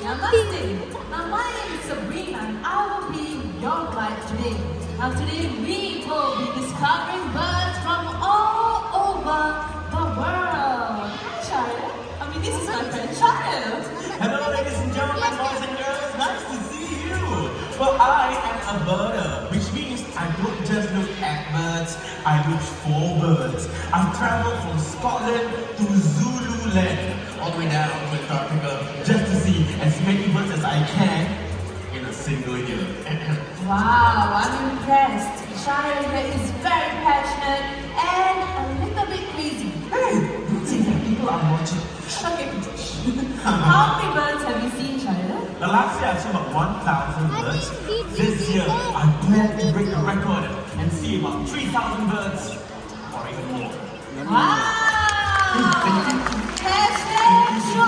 Namaste. Now my name is Sabrina and I will be your guide today. Now today we will be discovering birds from all over the world. Hi Charlotte. I mean this is my friend Charlotte. Hello ladies and gentlemen, boys and girls, nice to see you. Well, I am a birder, which means I don't just look at birds, I look for birds. I've traveled from Scotland to Zululand, all the way down to Antarctica, just to see as many birds as I can in a single year. Wow, I'm impressed. Charlotte here is very passionate and a little bit crazy. Hey, don't say that, people are watching. Okay. How many birds have you seen, Charlotte? The last year I saw about 1,000 birds. This year I plan to break the record and see about 3,000 birds or even more. Wow! Hashtag sure!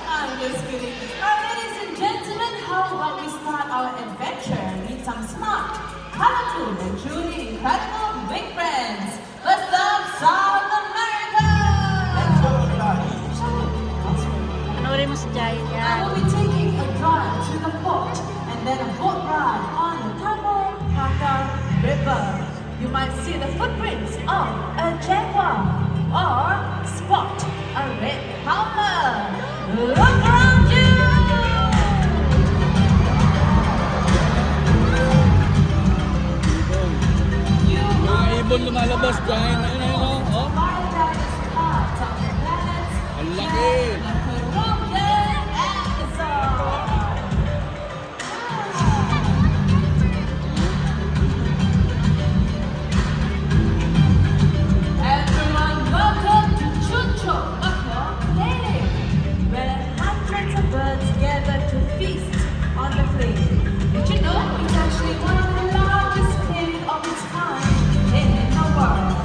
I'm just kidding. Ladies and gentlemen, how about we start our adventure and meet some smart, colorful, and truly incredible big friends. Let's start South America! Let's go, everybody! Panoorin mo si Giant I yan. will be taking a drive to the port and then a boat ride on the Cabo Paca River. You might see the footprints of a jaguar or spot a red puma. Look around you! You Mga ibon lumalabas dyan. Ayun, ayun, oh. paradise part of the planet's Ang laki. Peruvian Amazon. Everyone, welcome to Chucho Maco Clinic, where hundreds of birds gather to feast on the flame. Did you know it's actually one of the largest clinics of its kind in the world?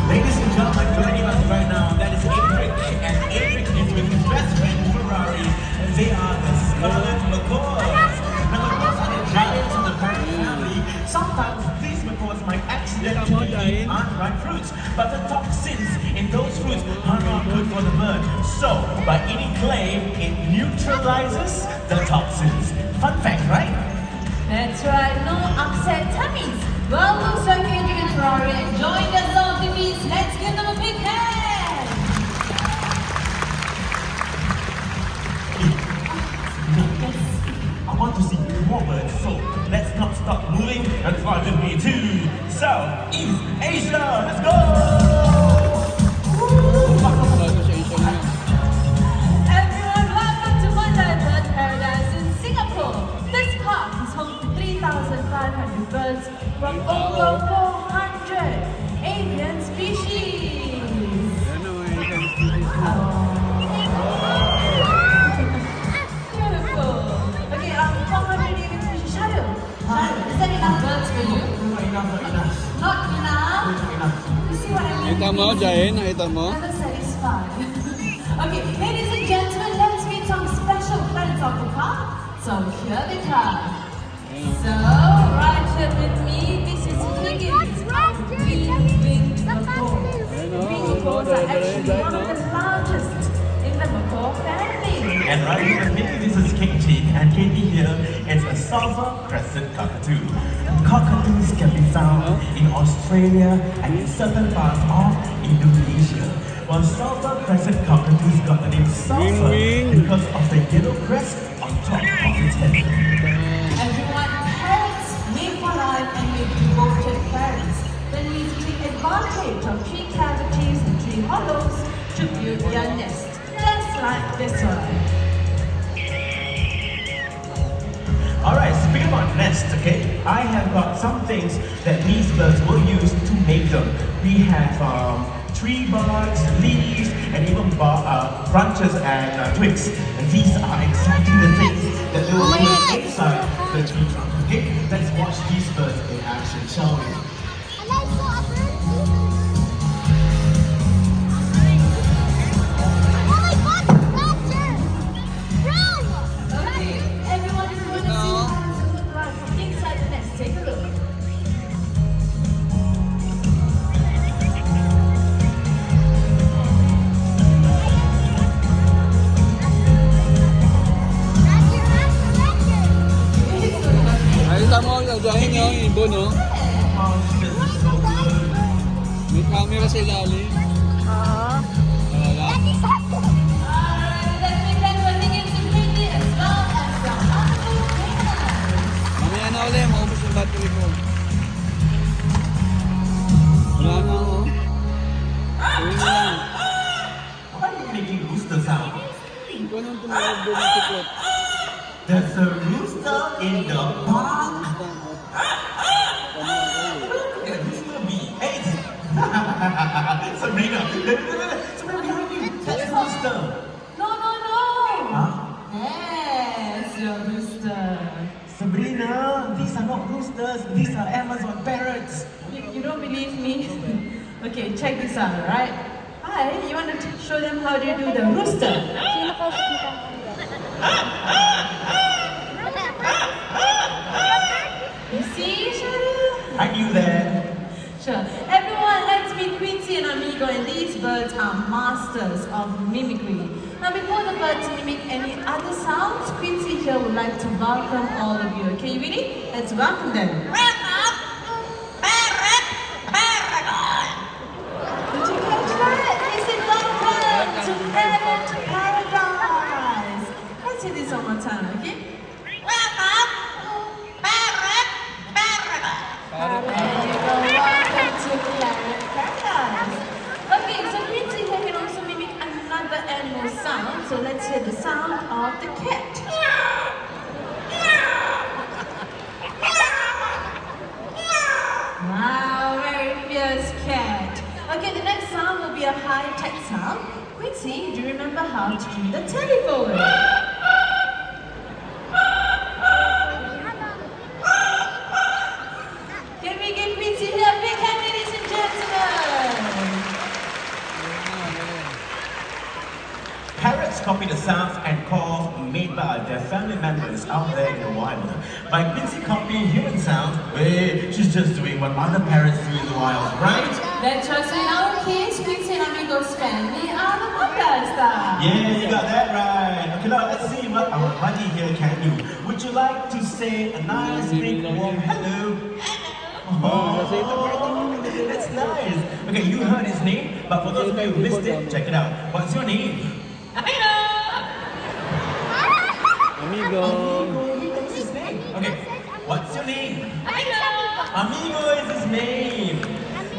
Ladies and gentlemen, joining us right now, that is Adric, and Adric is with his best friend Ferrari, and they are the Scarlet Macaws. Now, macaws are the giants of the parrot family. Sometimes these macaws might accidentally eat unripe fruits, but the toxins in those fruits are not good for the bird. So, by eating clay, it neutralizes the toxins. Fun fact, right? That's right, no upset tummies. Well, looks like Adrian and Ferrari enjoying their song feast. Let's give them a big hand. I want to see more birds, so let's not stop moving and fly with me to Southeast Asia. Let's go! Bago siya isa niya. Everyone, welcome to Mandai Bird Paradise in Singapore. This park is home to 3,500 birds from over 400 avian species. Ano, may isang species na. Beautiful. Okay, 400 avian species. Shadow, is that enough birds for you? Enough. Not enough? Enough. You see what I mean? Nakita mo, Giant? Nakita mo? Never satisfied. Okay, ladies and gentlemen, let's meet some special friends of the park. So here they come. So, right here with me, this is Higgins, green-winged macaw. Green macaws are actually one of the largest in the macaw family. And right here with me, this is Katie, and Katie here is a sulfur crescent cockatoo. Cockatoos can be found in Australia and in certain parts of Indonesia. While sulfur crescent cockatoos got the name sulfur Wing. because of the yellow crest on top of its head. Everyone, parrots live for life and make devoted parents. They need to take advantage of tree cavities and tree hollows to build their nest, just like this one. Alright, speaking talking about nests, okay, I have got some things that these birds will use to make them. We have tree barks, leaves, and even branches and twigs. And these are exactly the things that they will put inside the tree trunk. Okay, let's watch these birds in action, shall we? And I saw a bird. Oh my God, raptor! Run! Okay, everyone, if you want to see how it looks like from inside the nest, take a look. Raptor, raptor, raptor! Nakita mo, dahil niya yung ibon, no? Oh, this is so good. May camera sa ilalim. Oo. Wala. Alright, let's make that one begin to pretty as well as the humble bears. Mamaya na ulit, maubos yung battery ko. Wala na, oh. Uwi na lang. Why are you making rooster sound? Ikaw nang tumawag doon ng tiklot. There's a rooster in the park. Yeah, this will be eight. Sabrina, Sabrina behind you. That's a rooster. No, no, no. Huh? Yes, your rooster. Sabrina, these are not roosters. These are Amazon parrots. You don't believe me? Okay, check this out, right? Hi, you want to show them how do you do the rooster? Sino kausap ni Kang? You see, Shadow? I knew that. Sure. Everyone, let's meet Quincy and Amigo, and these birds are masters of mimicry. Now, before the birds mimic any other sounds, Quincy here would like to welcome all of you. Okay, you ready? Let's welcome them. Did you catch that? They said welcome to Parrot Paradise. Let's say this one more time, okay? There you go. Welcome to Parrot Paradise. Okay, so Quincy here can also mimic another animal sound. So let's hear the sound of the cat. Wow, very fierce cat. Okay, the next sound will be a high-tech sound. Quincy, do you remember how to do the telephone? Can we get Quincy here? Big hand, ladies and gentlemen. Parrots copy the sounds and calls made by their family members out there in the wild. By Quincy copying human sounds, hey, she's just doing what other parrots do in the wild, right? That's right. So in our case, Quincy and Amigo's family are the podcast stars. Yeah, you got that right. Okay, now let's see what our buddy here can do. Would you like to say a nice big warm hello? Oh, that's nice. Okay, you heard his name, but for those of you who missed it, check it out. What's your name? Amigo! What's his name? Okay, what's your name? Amigo is his name.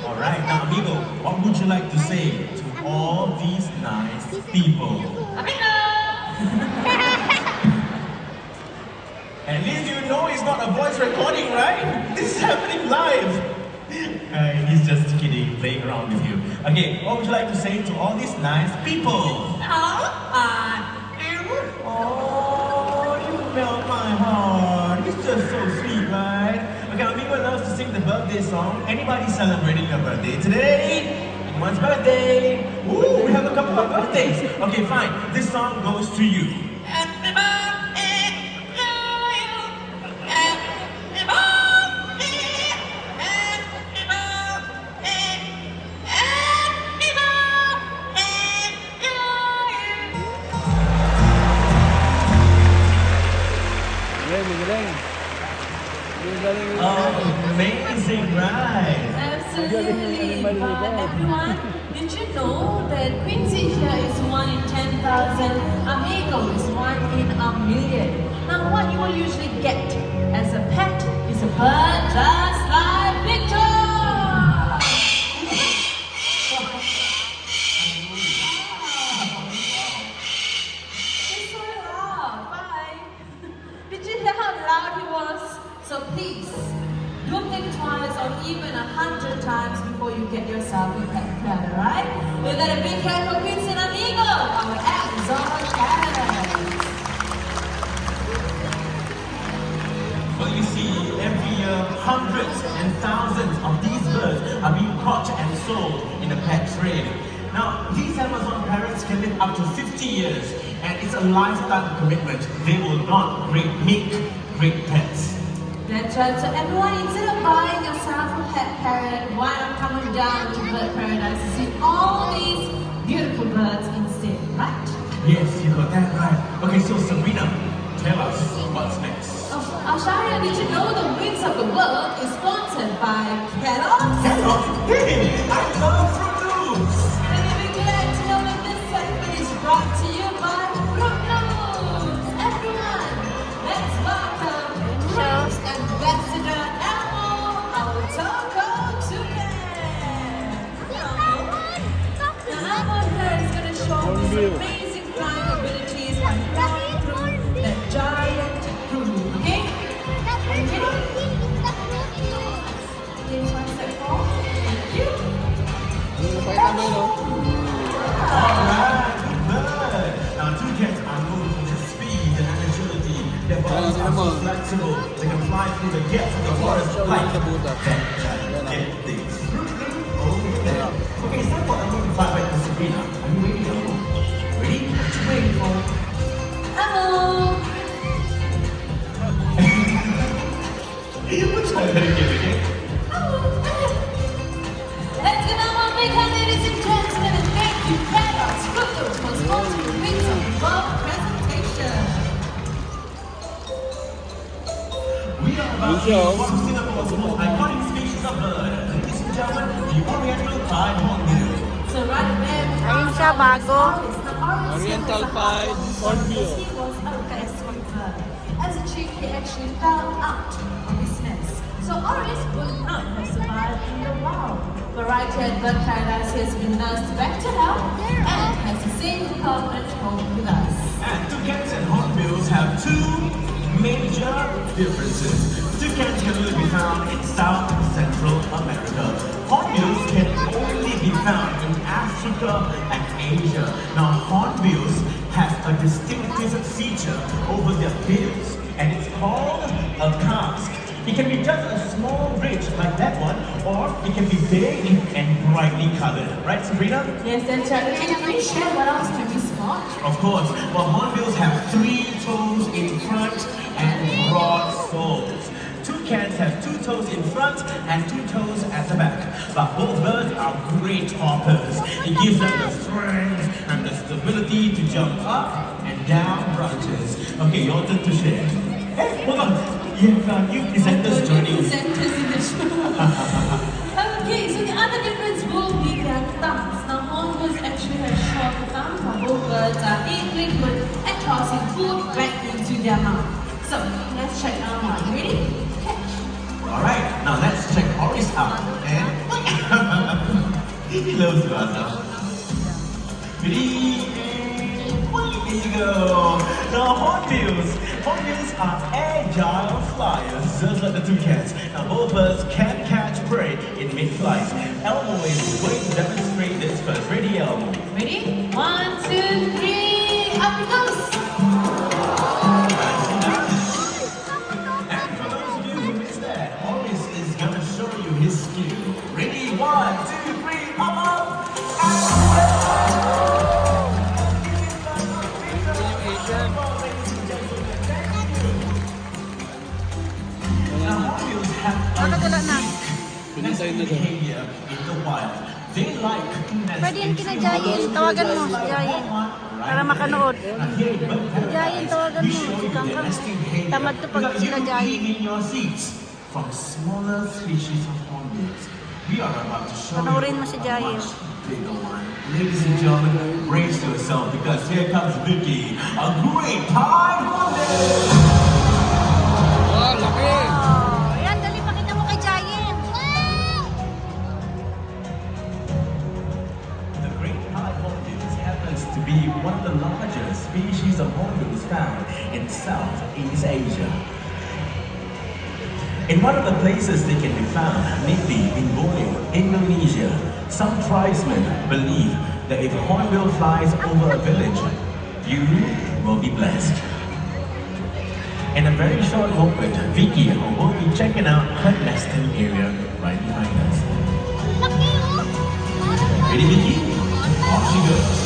Alright, now Amigo, what would you like to say to all these nice people? At least you know it's not a voice recording, right? This is happening live. He's just kidding, playing around with you. Okay, what would you like to say to all these nice people? Oh, you melt my heart. He's just so sweet, right? Okay, Amigo loves to sing the birthday song. Anybody celebrating your birthday today? Anyone's birthday? Ooh, we have a couple of birthdays. Okay, fine. This song goes to you. Happy birthday to you. Happy birthday. Happy birthday. Happy birthday to you. Magaling. Amazing, right? Absolutely. But everyone, did you know that Quincy here is 1 in 10,000, Amigo is 1 in a million? Now, what you will usually get as a pet is a bird just like Victor. He's so loud. Bye. Did you hear how loud he was? Southern Pet Parrot, right? We've got a big hand for Vincent Amigo, our Arizona parrot. Well, you see, every year, hundreds and thousands of these birds are being caught and sold in the pet trade. Now, these Amazon parrots can live up to 50 years, and it's a lifetime commitment. They will not make great pets. That's right, so everyone, instead of buying yourself a pet parrot, why not coming down to Bird Paradise to see all these beautiful birds instead, right? Yes, you got that right. Okay, so Sabrina, tell us what's next. Oh, Asharia, did you know the Wings of the World is sponsored by Kellogg's? Hello, hey, I love Fruit Loops. And you'll be glad to know that this segment is brought to you by Fruit Loops. Everyone, let's welcome Fruit Ambassador Elmo, our Taco Toucan. Now, Elmo here is going to show us amazing flying abilities by flying through that giant Fruit Loop, okay? James, one step forward. Thank you. Napay kamay, no? Alright, good. Now, toucans are known for their speed and agility. Their bodies are so flexible, they can fly through the gaps of the forest like that giant things. Over there. Okay, it's time for Elmo to fly back to Sabrina. Are you ready, Elmo? Ready? What you waiting for? Hello. Which one better give it, okay? Let's give them a big hand, ladies and gentlemen, and thank you, Kellogg's Fruit Loops, for sponsoring the Wings of the World presentation. We are about to see one of Singapore's most iconic species of bird. Ladies and gentlemen, the Oriental Pied Hornbill. So right there, we Ayun have siya, bago. Oriental Pied Hornbill. He was a best bird. As a chick, he actually fell out of his nest. So Oris would not have survived in the wild. But right here at Bird Paradise, he has been nursed back to health and has the same permanent home with us. And toucans and hornbills have two major differences. Toucans can only be found in South and Central America. Hornbills can only be found in Africa and Asia. Now, hornbills have a distinctive feature over their bills, and it's called a casque. It can be just a small ridge like that one, or it can be big and brightly colored. Right, Sabrina? Yes, that's right. Can you please share what else can we spot? Of course, well, hornbills have 3 toes in front and broad soles. Toucans have 2 toes in front and 2 toes at the back. But both birds are great hoppers. It gives them the strength and the stability to jump up and down branches. Okay, your turn to share. Hey, hold on. You present this journey. Presenters in the show. Okay, so the other difference will be their thumbs. Now, hornbills actually have short thumbs, while both birds are liquid and tossing food back into their mouth. So, let's check our one. Ready? Catch. Alright, now let's check Oris out. And he loves Gaza. Ready? There you go. Now hornbills are agile flyers, just like the toucans. Now both birds can catch prey in mid-flight. Elmo is going to demonstrate this first. Ready, Elmo? Ready? 1, 2, 3, up it goes! And for those of you who missed that, Oris is going to show you his skill. Ready? 1, 2, 3, up! Now hornbills have Nakatula na. nesting behavior in the wild. They like to nest Pwede yan in kina tree Jayen. hollows Tawagan mo just si like Jayen. that one Para right makanood. there. Now here in Bird Paradise, Jayen, tawagan we mo. show you Sikang their ka. nesting behavior Tamad to pag without sila you Jayen. leaving your seats from smaller species of hornbills. We are about to show Panoorin you mo si a Jayen. much bigger one. Ladies and gentlemen, brace yourself because here comes Vicky, a great pied hornbill. Wow, laki! Oh, ayan, dali pakita mo kay Jayen. The great pied hornbill happens to be one of the largest species of hornbills found in Southeast Asia. In one of the places they can be found, maybe in Borneo, Indonesia, Some tribesmen believe that if a hornbill flies over a village, you will be blessed. In a very short moment, Vicky will be checking out her nesting area right behind us. Ready, Vicky? Off she goes.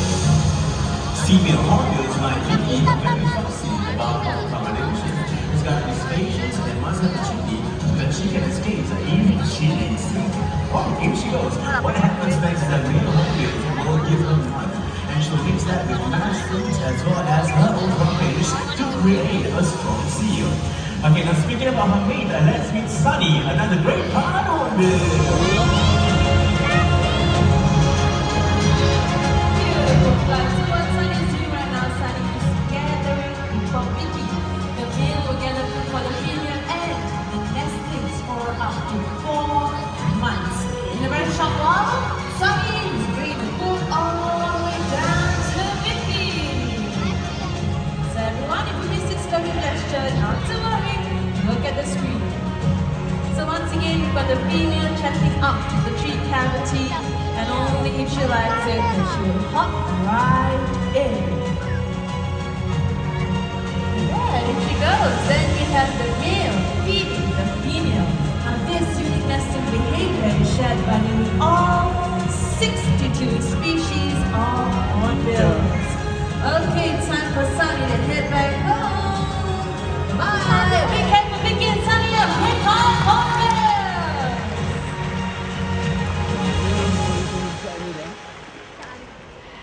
Female hornbills like Vicky are very fussy about accommodation. She's got to be spacious and must have a chimney that she can escape if she needs to. Oh, here she goes. What happens next is that male hornbills will give her mud, and she'll mix that with nice fruits as well as her own rubbish to create a strong seal. Okay, now speaking about her mate, let's meet Sunny, another great part hornbill. Beautiful flight. So what Sunny is doing right now, Sunny is gathering food for Vicky. The male will gather food for the female and the nestlings for up to 4 months. In a very short while, Sunny is bringing the food all the way down to Vicky. So everyone, if you missed this story gesture, not to worry, look at the screen. So once again, we've got the female checking up to the tree cavity, and only if she likes it, then she will hop right in. Yeah, here she goes. Then we have the male feeding the female. Now this unique nesting behavior is shared by nearly all 62 species of hornbills. Okay, time for Sunny to head back home. Bye. Big hand for Vicky and Sunny up. Hip hop hornbills.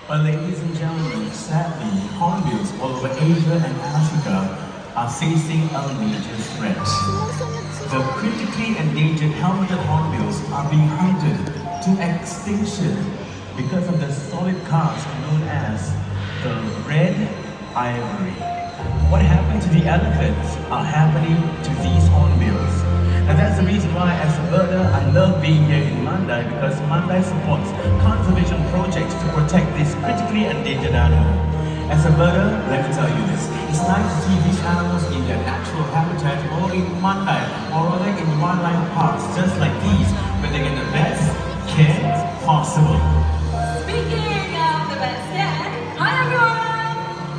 But ladies and gentlemen, sadly, hornbills all over Asia and Africa are facing a major threat. The critically endangered helmeted hornbills are being hunted to extinction because of the solid caste known as the red ivory. What happened to the elephants are happening to these hornbills. And that's the reason why, as a birder, I love being here in Mandai, because Mandai supports conservation projects to protect this critically endangered animal. As a birder, let me tell you this, it's nice to see these animals in their natural habitat or in Mandai, or rather in wildlife parks just like these, where they get the best care possible. Speaking of the best care, hi everyone!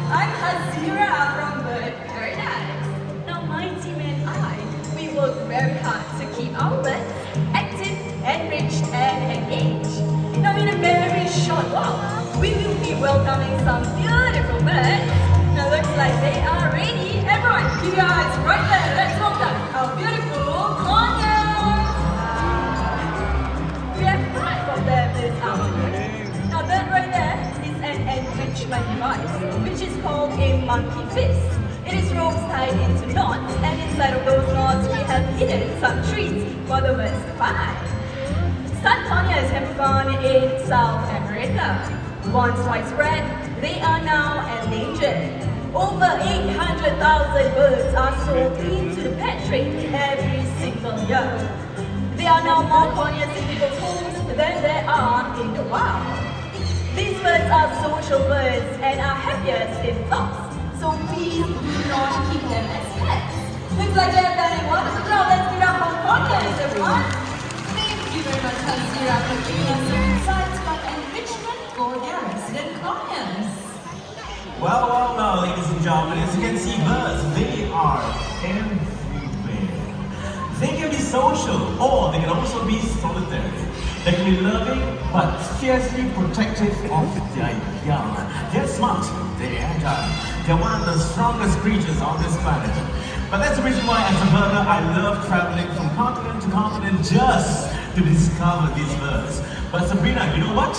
I'm Hazira from Bird Paradise. Now my team and I, we work very hard to keep our birds active, enriched and engaged. Now in a very short while, we will be welcoming some beautiful birds. Now looks like they are ready. Everyone, keep your eyes right there. Let's welcome our beautiful corners. We have 5 of them this afternoon. Now that right there is an enrichment device, which is called a monkey fist. It is ropes tied into knots, and inside of those knots we have hidden some treats for the birds to find. Sun conures can be found in South America. Once widespread, they are now endangered. Over 800,000 birds are sold into the pet trade every single year. There are now more conures in people's homes than there are in the wild. These birds are social birds and are happiest in flocks, so please do not keep them as pets. Looks like they're done a wonderful job. Let's give it up for conures, everyone. Thank you very much, Hazira, for giving us some insights about enrichment for their resident conures. Well, ladies and gentlemen, as you can see, birds, they are everywhere. They can be social, or they can also be solitary. They can be loving, but fiercely protective of their young. They're smart, they're agile. They're one of the strongest creatures on this planet. But that's the reason why, as a birder, I love traveling from continent to continent just to discover these birds. But Sabrina, you know what?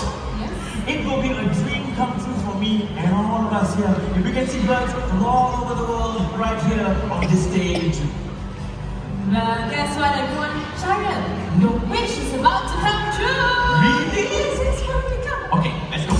It will be a dream come true for me and all of us here if we can see birds from all over the world right here on this stage. Well, guess what, everyone? Sharon, your wish is about to come true! Really? Yes, here we come. Okay, let's go.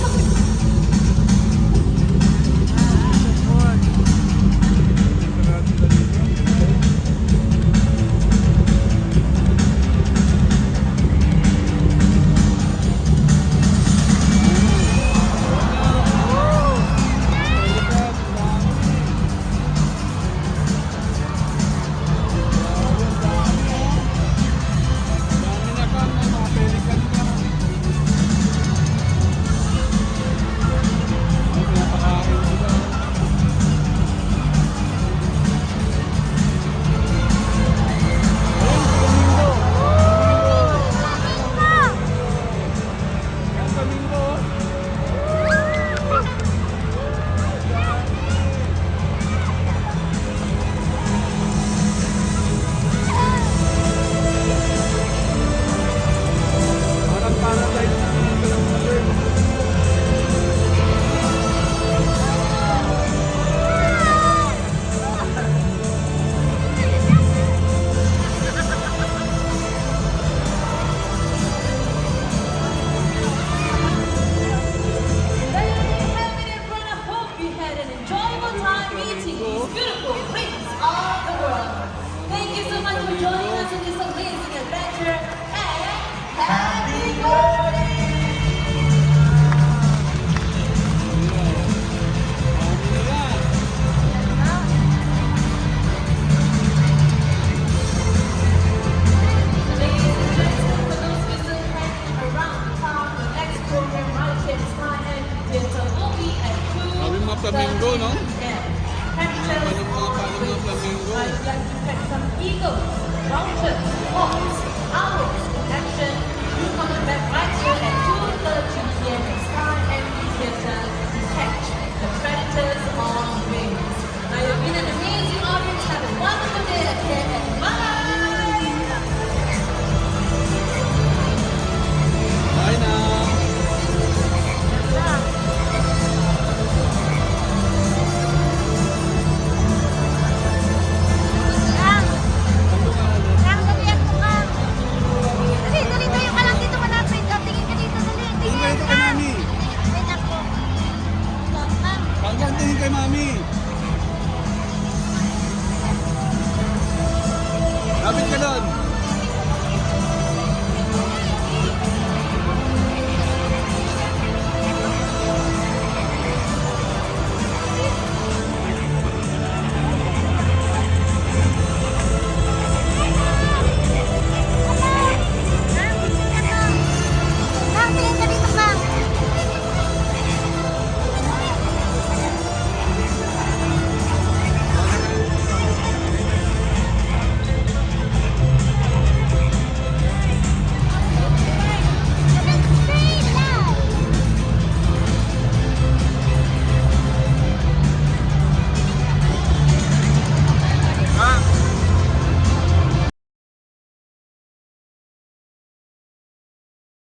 flamingo, no? Yeah. Cattails Mga are parang mga flamingo. I'd like to catch some eagles, vultures, hawks,